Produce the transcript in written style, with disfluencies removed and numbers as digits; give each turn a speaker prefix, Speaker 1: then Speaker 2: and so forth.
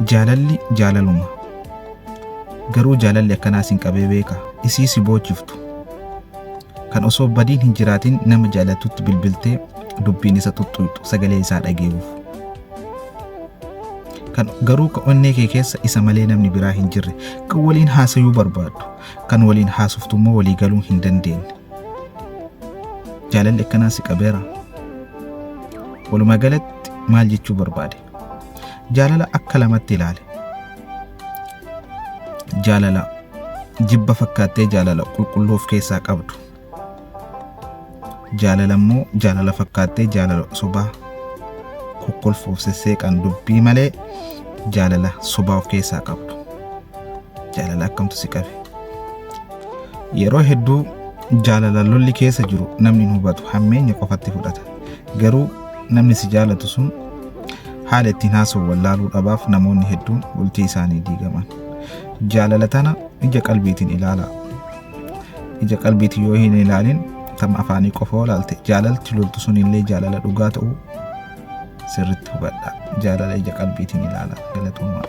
Speaker 1: jaalalli jaalaluma garuu jaalalli akkanaa sin qabee beeka isii si boojiftu kan osoo badiin hin jiraatin nama jaalatutti bilbiltee dubbiin isa tuttuutu sagalee isaa dhageessuuf kan garuu onnee kee keessa isa malee namni biraa hin jirre kan waliin haasayuu barbaaddu kan waliin haasoftummoo walii galuu hin dandeenye jaalalli akkanaa si qabeera walumaa galatti maal jechuu barbaade jaalala akka lamatti ilaale jaalala jibba fakkaattee jaalala qulqulluu of keessaa qabdu jaalala immoo jaalala fakkaattee jaalala sobaa kokkolfoof sesseeqan dubbii malee jaalala sobaa of keessaa qabdu jaalala akkamtu si qabe yeroo hedduu jaalala lolli keessa jiru namni hin hubatu hammeenya qofatti fudhata garuu namni si jaalatu sun haala ittiin haasa'u wallaaluu dhabaaf namoonni hedduun bultii isaanii diigaman jaalala tana ija qalbiitiin ilaala ija qalbiitiin yoo hin ilaalin tama afaanii qofa olaalte jaalalti loltu sun illee jaalala dhugaa ta'uu sirriitti hubadha jaalala ija qalbiitiin ilaala galatooma